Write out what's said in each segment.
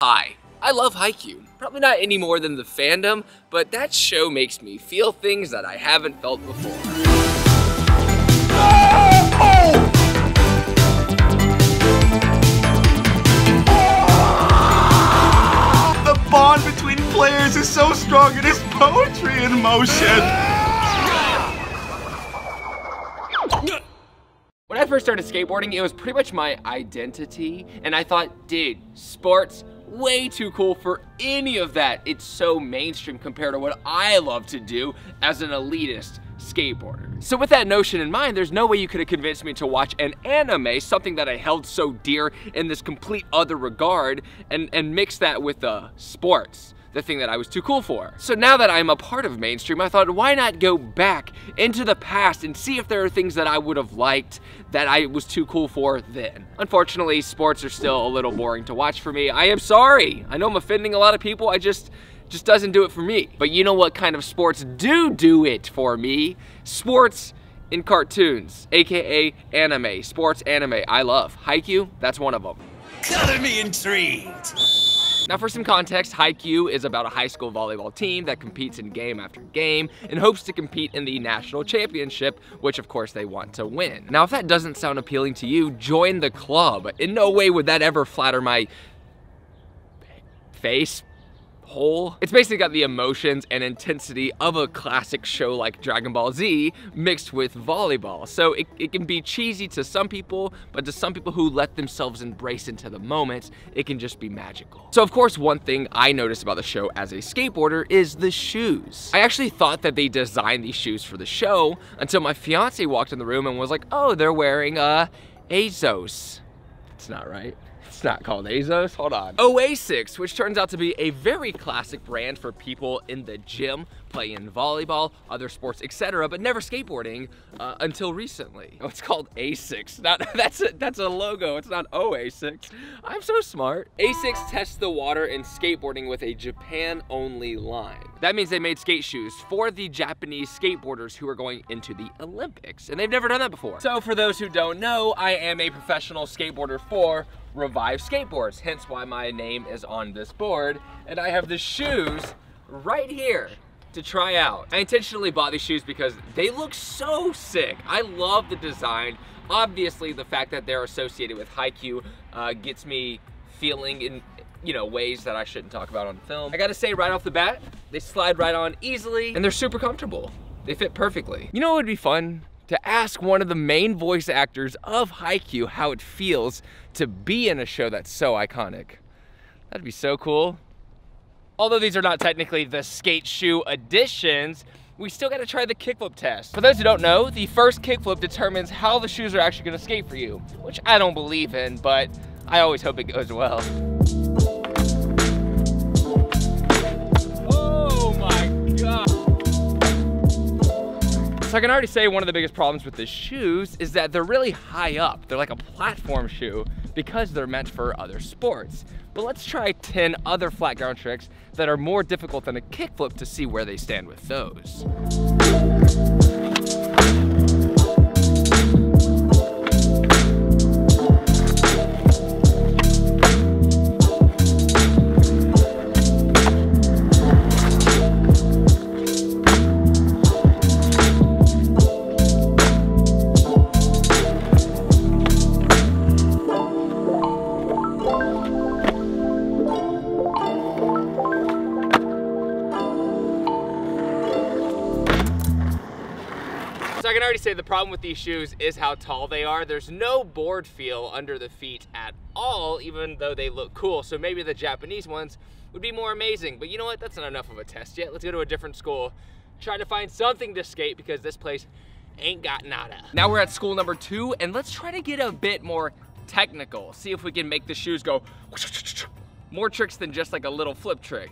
Hi, I love Haikyu. Probably not any more than the fandom, but that show makes me feel things that I haven't felt before. The bond between players is so strong, it is poetry in motion. When I first started skateboarding, it was pretty much my identity, and I thought, dude, sports, way too cool for any of that. It's so mainstream compared to what I love to do as an elitist skateboarder. So with that notion in mind, there's no way you could have convinced me to watch an anime, something that I held so dear in this complete other regard, and mix that with sports, the thing that I was too cool for. So now that I'm a part of mainstream, I thought, why not go back into the past and see if there are things that I would have liked that I was too cool for then. Unfortunately, sports are still a little boring to watch for me. I am sorry. I know I'm offending a lot of people. I just doesn't do it for me. But you know what kind of sports do it for me? Sports in cartoons, AKA anime. Sports anime, I love. Haikyu, that's one of them. Color me intrigued. Now for some context, Haikyu is about a high school volleyball team that competes in game after game and hopes to compete in the national championship, which of course they want to win. Now if that doesn't sound appealing to you, join the club. In no way would that ever flatter my face hole. It's basically got the emotions and intensity of a classic show like Dragon Ball Z mixed with volleyball. So it can be cheesy to some people, but to some people who let themselves embrace into the moment, it can just be magical. So of course, one thing I noticed about the show as a skateboarder is the shoes. I actually thought that they designed these shoes for the show until my fiance walked in the room and was like, oh, they're wearing Azos. It's not right. It's not called Azos, hold on. Oasis, which turns out to be a very classic brand for people in the gym, playing volleyball, other sports, etc., but never skateboarding until recently. Oh, it's called Asics. That's a logo, it's not Oasis. I'm so smart. Asics tests the water in skateboarding with a Japan-only line. That means they made skate shoes for the Japanese skateboarders who are going into the Olympics, and they've never done that before. So for those who don't know, I am a professional skateboarder for Revive Skateboards, hence why my name is on this board, and I have the shoes right here to try out. I intentionally bought these shoes because they look so sick. I love the design. Obviously, the fact that they're associated with Haikyu gets me feeling in ways that I shouldn't talk about on film. I gotta say right off the bat, they slide right on easily, and they're super comfortable. They fit perfectly. You know what would be fun? To ask one of the main voice actors of Haikyu how it feels to be in a show that's so iconic. That'd be so cool. Although these are not technically the skate shoe editions, we still gotta try the kickflip test. For those who don't know, the first kickflip determines how the shoes are actually gonna skate for you, which I don't believe in, but I always hope it goes well. So I can already say one of the biggest problems with the shoes is that they're really high up. They're like a platform shoe because they're meant for other sports. But let's try 10 other flat ground tricks that are more difficult than a kickflip to see where they stand with those. So I can already say the problem with these shoes is how tall they are. There's no board feel under the feet at all, even though they look cool. So maybe the Japanese ones would be more amazing. But you know what? That's not enough of a test yet. Let's go to a different school, try to find something to skate because this place ain't got nada. Now we're at school number 2, and let's try to get a bit more technical. See if we can make the shoes go more tricks than just like a little flip trick.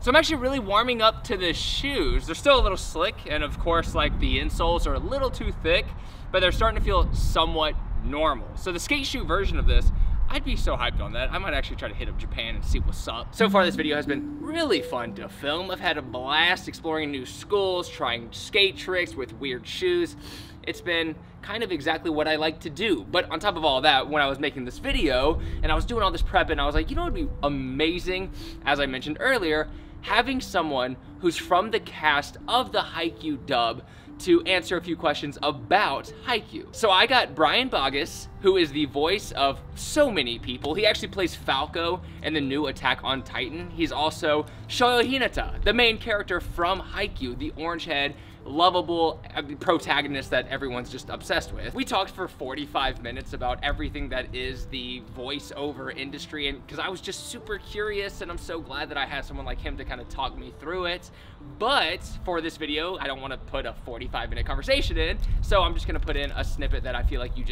So I'm actually really warming up to the shoes. They're still a little slick, and of course, like the insoles are a little too thick, but they're starting to feel somewhat normal. So the skate shoe version of this, I'd be so hyped on that. I might actually try to hit up Japan and see what's up. So far, this video has been really fun to film. I've had a blast exploring new schools, trying skate tricks with weird shoes. It's been kind of exactly what I like to do. But on top of all that, when I was making this video and I was doing all this prep, and I was like, you know what would be amazing, as I mentioned earlier, having someone who's from the cast of the Haikyu dub to answer a few questions about Haikyu. So I got Brian Bogus, who is the voice of so many people. He actually plays Falco in the new Attack on Titan. He's also Shoyo Hinata, the main character from Haikyu, the orange-head, lovable protagonist that everyone's just obsessed with. We talked for 45 minutes about everything that is the voiceover industry, and because I was just super curious, and I'm so glad that I had someone like him to kind of talk me through it. But for this video, I don't want to put a 45-minute conversation in, so I'm just gonna put in a snippet that I feel like you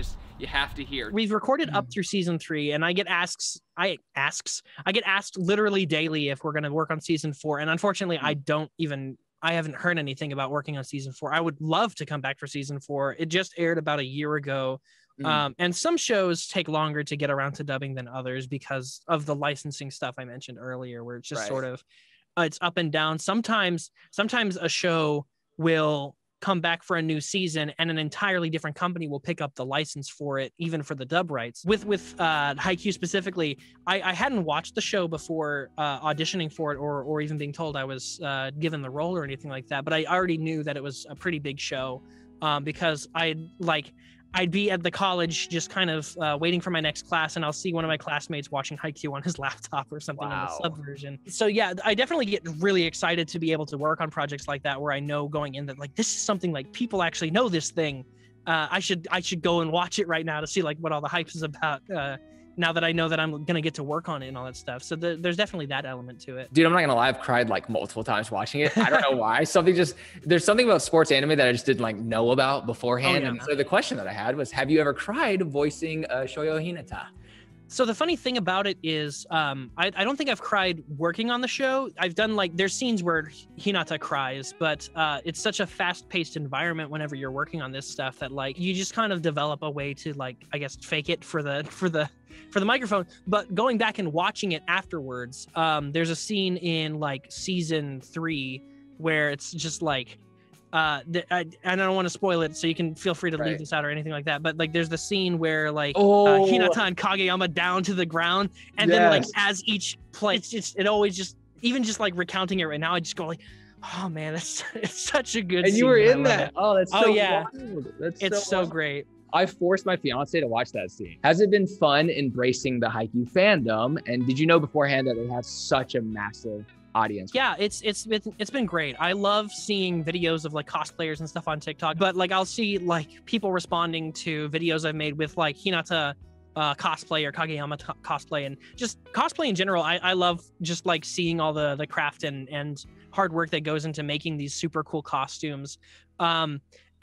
have to hear. We've recorded up through season 3, and I get asked literally daily if we're gonna work on season 4, and unfortunately, I haven't heard anything about working on season 4. I would love to come back for season 4. It just aired about a year ago. And some shows take longer to get around to dubbing than others because of the licensing stuff I mentioned earlier, where it's just sort of, it's up and down. Sometimes a show will come back for a new season and an entirely different company will pick up the license for it, even for the dub rights. With Haikyu specifically, I hadn't watched the show before auditioning for it or even being told I was given the role or anything like that, but I already knew that it was a pretty big show because I'd be at the college just kind of waiting for my next class, and I'll see one of my classmates watching Haikyu on his laptop or something on the sub version. So yeah, I definitely get really excited to be able to work on projects like that where I know going in that like this is something like people actually know this thing. I should go and watch it right now to see like what all the hype is about. Now that I know that I'm gonna get to work on it and all that stuff. So there's definitely that element to it. Dude, I'm not gonna lie, I've cried like multiple times watching it. I don't know why. There's something about sports anime that I just didn't like know about beforehand. And so the question that I had was, have you ever cried voicing Shoyo Hinata? So the funny thing about it is, I don't think I've cried working on the show. I've done there's scenes where Hinata cries, but it's such a fast-paced environment whenever you're working on this stuff that like you just kind of develop a way to like, I guess, fake it for the microphone. But going back and watching it afterwards, there's a scene in like season 3 where it's just like, I don't want to spoil it, so you can feel free to leave this out or anything like that. But like, there's the scene where like Hinata and Kageyama down to the ground, and then like as each play, it always just even just like recounting it right now, I just go like, oh man, it's such a good. And scene, you were in that. It. Oh, that's so yeah, wild. It's so great. I forced my fiance to watch that scene. Has it been fun embracing the Haikyu fandom? And did you know beforehand that it has such a massive audience? Yeah, it's been great. I love seeing videos of like cosplayers and stuff on TikTok, but like I'll see like people responding to videos I've made with like Hinata cosplay or Kageyama cosplay, and just cosplay in general. I love just like seeing all the craft and hard work that goes into making these super cool costumes.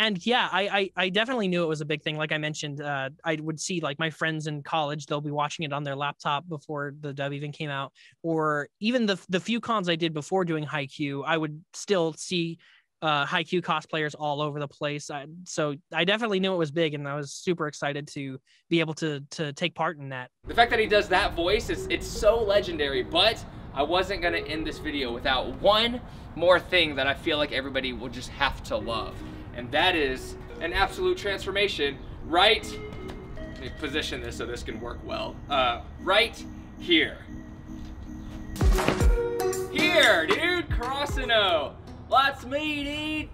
And yeah, I definitely knew it was a big thing. Like I mentioned, I would see like my friends in college, they'll be watching it on their laptop before the dub even came out. Or even the few cons I did before doing Haikyu, I would still see Haikyu cosplayers all over the place. So I definitely knew it was big, and I was super excited to be able to take part in that. The fact that he does that voice, it's so legendary, but I wasn't gonna end this video without one more thing that I feel like everybody will just have to love. And that is an absolute transformation right, let me position this so this can work well, right here. Here, dude, Karasuno. That's me, dude.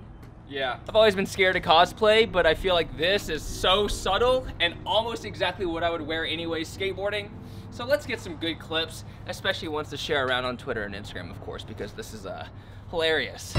Yeah, I've always been scared of cosplay, but I feel like this is so subtle and almost exactly what I would wear anyways skateboarding. So let's get some good clips, especially ones to share around on Twitter and Instagram, of course, because this is hilarious.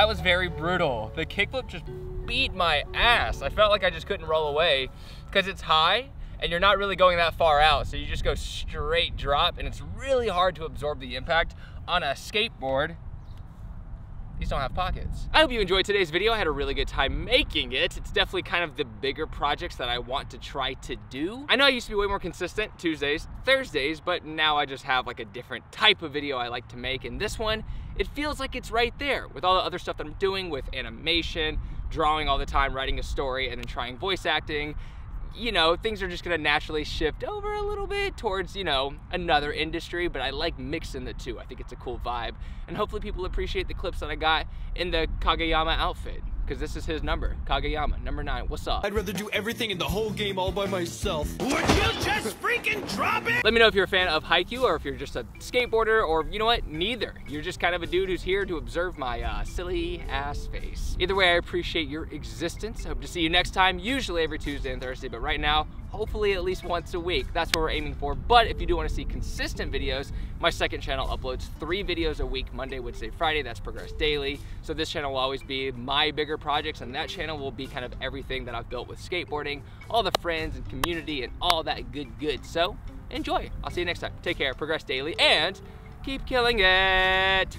That was very brutal. The kickflip just beat my ass. I felt like I just couldn't roll away because it's high and you're not really going that far out. So you just go straight drop and it's really hard to absorb the impact on a skateboard. These don't have pockets. I hope you enjoyed today's video. I had a really good time making it. It's definitely kind of the bigger projects that I want to try to do. I know I used to be way more consistent Tuesdays, Thursdays, but now I just have like a different type of video I like to make. And this one, it feels like it's right there with all the other stuff that I'm doing with animation, drawing all the time, writing a story, and then trying voice acting. You know, things are just gonna naturally shift over a little bit towards, you know, another industry, but I like mixing the two. I think it's a cool vibe. And hopefully people appreciate the clips that I got in the Kageyama outfit, because this is his number, Kageyama, number 9. What's up? I'd rather do everything in the whole game all by myself. Would you just freaking drop it? Let me know if you're a fan of Haikyu or if you're just a skateboarder, or you know what, neither. You're just kind of a dude who's here to observe my silly ass face. Either way, I appreciate your existence. Hope to see you next time, usually every Tuesday and Thursday, but right now, hopefully at least once a week. That's what we're aiming for. But if you do want to see consistent videos, my second channel uploads 3 videos a week, Monday, Wednesday, Friday. That's Progress Daily. So this channel will always be my bigger projects, and that channel will be kind of everything that I've built with skateboarding, all the friends and community and all that good. So enjoy. I'll see you next time. Take care, Progress Daily, and keep killing it.